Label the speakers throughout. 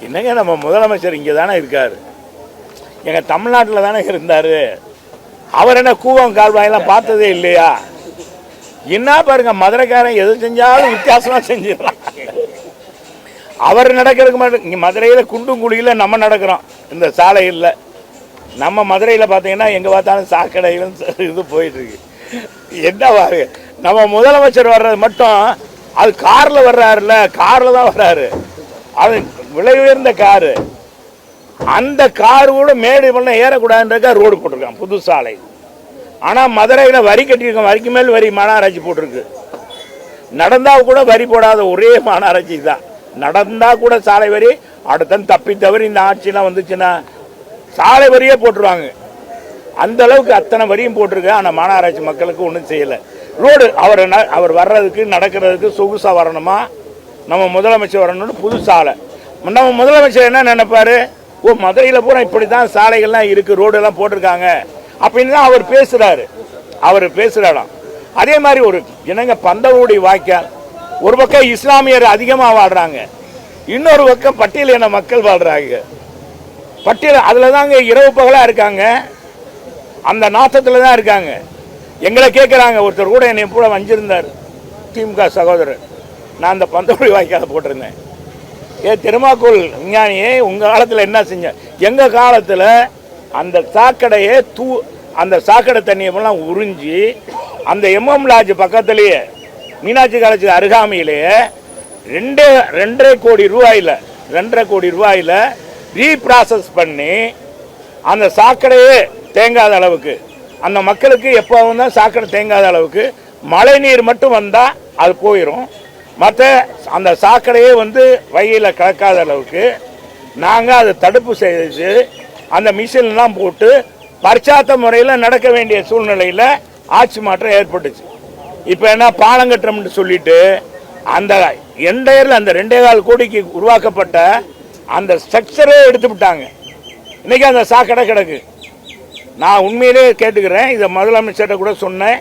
Speaker 1: என்னங்க நம்ம முதலமைச்சர் இங்கே தானே இருக்கார், எங்கள் தமிழ்நாட்டில் தானே இருந்தார். அவர் என்ன கூவம் கால்வாயெல்லாம் பார்த்ததே இல்லையா? என்ன பாருங்க, மதுரைக்காரன் எது செஞ்சாலும் வித்தியாசமாக செஞ்சிடலாம். அவர் நடக்கிறதுக்கு மட்டும் இங்கே மதுரையில் குண்டுங்குழியில் நம்ம நடக்கிறோம். இந்த சாலையில் நம்ம மதுரையில் பார்த்தீங்கன்னா எங்கே பார்த்தாலும் சாக்கடைகளும் இது போயிட்டுருக்கு. என்ன பாருங்க, நம்ம முதலமைச்சர் வர்றது மட்டும் அது காரில் வர்றாருல்ல, காரில் தான் வர்றாரு. அது விலை உயர்ந்த காரு. அந்த காரு கூட மேடு பண்ண ஏறக்கூடாதுன்றக்கா ரோடு போட்டிருக்கான், புது சாலை. ஆனால் மதுரையில் வரி கட்டியிருக்கோம், வரிக்கு மேல் வரி மாநகராட்சி போட்டிருக்கு. நடந்தால் கூட வரி போடாத ஒரே மாநகராட்சி தான். நடந்தால் கூட சாலை வரி, அடுத்த தப்பி தவறி இந்த ஆட்சியெலாம் வந்துச்சுன்னா சாலை வரியே போட்டுருவாங்க. அந்த அளவுக்கு அத்தனை வரியும் போட்டிருக்கு. ஆனால் மாநகராட்சி மக்களுக்கு ஒன்றும் செய்யலை. ரோடு அவர் வர்றதுக்கு நடக்கிறதுக்கு சொகுசாக வரணுமா, நம்ம முதலமைச்சர் வரணும்னு புது சாலை. நம்ம முதலமைச்சர் என்ன நினைப்பாரு, ஓ மதுரையில் பூரா இப்படி தான் சாலைகள்லாம் இருக்குது, ரோடெல்லாம் போட்டிருக்காங்க அப்படின்னு தான் அவர் பேசுகிறாரு. அவர் பேசுகிறாராம். அதே மாதிரி ஒரு இனங்க பந்தவூடி வாய்க்கால், ஒரு பக்கம் இஸ்லாமியர் அதிகமாக வாழ்கிறாங்க, இன்னொரு பக்கம் பட்டியலின மக்கள் வாழ்கிறாங்க. பட்டியல் அதில் தாங்க இரவு பகலாக இருக்காங்க, அந்த நாட்டத்தில் தான் இருக்காங்க. எங்களை கேட்குறாங்க. ஒருத்தர் கூட என்னை கூட வஞ்சிருந்தார், திமுக சகோதரர். நான் அந்த பந்தவூடி வாய்க்காலை போட்டிருந்தேன். திருமாக்கோள் விஞ்ஞானியே, உங்கள் காலத்தில் என்ன செஞ்ச? எங்கள் காலத்தில் அந்த சாக்கடையை அந்த சாக்கடை தண்ணியெல்லாம் உறிஞ்சி அந்த எம்எம் லாட்ஜ் பக்கத்துலேயே மீனாட்சி காலேஜ் அருகாமையிலேயே 2.5 கோடி ரூபாயில் ரீப்ராசஸ் பண்ணி அந்த சாக்கடையே தேங்காத அளவுக்கு, அந்த மக்களுக்கு எப்போவும் தான் சாக்கடை தேங்காத அளவுக்கு மழை நீர் மட்டும் வந்தால் அது போயிடும், மற்ற அந்த சாக்கடையே வகையில் கலக்காத அளவுக்கு நாங்கள் அதை தடுப்பு செய்து அந்த மிஷின்லாம் போட்டு பரிச்சாத்த முறையில் நடக்க வேண்டிய சூழ்நிலையில் ஆட்சி மாற்றம் ஏற்பட்டுச்சு. இப்போ என்ன பாலம் கட்டுறோம்னு சொல்லிட்டு அந்த எண்டையரில் அந்த 2.25 கோடிக்கு உருவாக்கப்பட்ட அந்த ஸ்ட்ரக்சரே எடுத்து விட்டாங்க. இன்றைக்கி அந்த சாக்கடை கிடக்கு. நான் உண்மையிலே கேட்டுக்கிறேன், இதை முதலமைச்சர்கிட்ட கூட சொன்னேன்.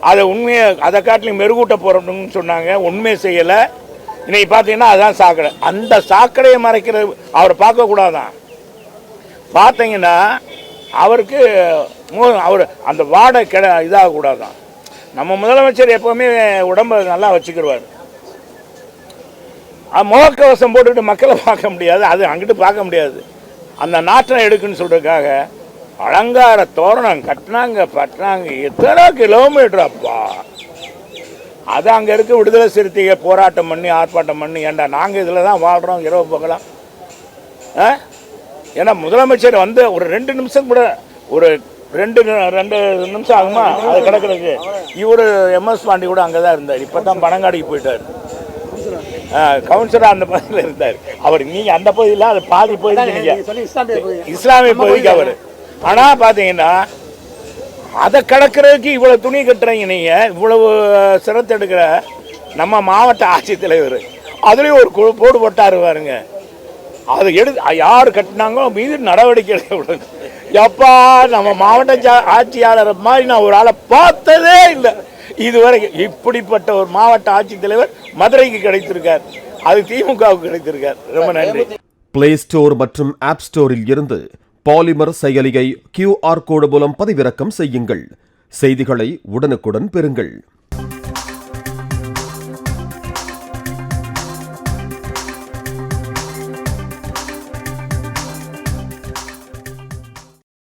Speaker 1: அதை உண்மையை அதை காட்டிலும் மெருகூட்ட போகிறோம்னு சொன்னாங்க, உண்மையை செய்யலை. இன்றைக்கி பார்த்தீங்கன்னா அதுதான் சாக்கடை. அந்த சாக்கடையை மறைக்கிறது அவரை பார்க்கக்கூடாதான். பார்த்தீங்கன்னா அவருக்கு அவர் அந்த வாடை இதாகக்கூடாதான். நம்ம முதலமைச்சர் எப்போவுமே உடம்பை நல்லா வச்சுக்கிடுவார். முகக்கவசம் போட்டுக்கிட்டு மக்களை பார்க்க முடியாது, அது அங்கிட்டு பார்க்க முடியாது. அந்த நாற்றம் எடுக்குன்னு சொல்கிறதுக்காக அலங்கார தோரணம் கட்டினாங்க பட்டினாங்க. எத்தனை கிலோமீட்டர் அப்பா! அது அங்கே இருக்க விடுதலை சிறுத்தைகள் போராட்டம் பண்ணி ஆர்ப்பாட்டம் பண்ணி, ஏண்டா நாங்கள் இதில் தான் வாழ்கிறோம் இரவு பகலாம். ஏன்னா முதலமைச்சர் ஒரு 2 நிமிஷம் கூட, ஒரு 2 நிமிஷம் ஆகுமா அது கிடக்கிறதுக்கு. இவர் எம்எஸ் பாண்டி கூட அங்கே தான் இருந்தார். இப்போ தான் பனங்காடிக்கு போயிட்டார். கவுன்சிலராக அந்த பகுதியில் இருந்தார் அவர். நீங்கள் அந்த பகுதியில் அது பாதி போயிடுச்சு, இஸ்லாமிய பகுதிக்கு அவர். ஆனால் பார்த்தீங்கன்னா அதை கடக்கிறதுக்கு இவ்வளோ துணி கட்டுறீங்க நீங்கள், இவ்வளவு சிரத்தை எடுக்கிற நம்ம மாவட்ட ஆட்சித்தலைவர். அதுலேயும் ஒரு போடு போட்டார் பாருங்க. அதை யார் கட்டினாங்களோ மீது நடவடிக்கை எடுக்க. எப்பா, நம்ம மாவட்ட ஆட்சியாளர் மாதிரி நான் ஒரு ஆளை பார்த்ததே இல்லை இதுவரைக்கும். இப்படிப்பட்ட ஒரு மாவட்ட ஆட்சித்தலைவர் மதுரைக்கு கிடைத்திருக்கார், அது திமுகவுக்கு கிடைத்திருக்கார். ரொம்ப நன்றி.
Speaker 2: பிளே ஸ்டோர் மற்றும் ஆப் ஸ்டோரில் இருந்து பாலிமர் செயலியை QR கோடு மூலம் பதிவிறக்கம் செய்யுங்கள். செய்திகளை உடனுக்குடன் பெறுங்கள்.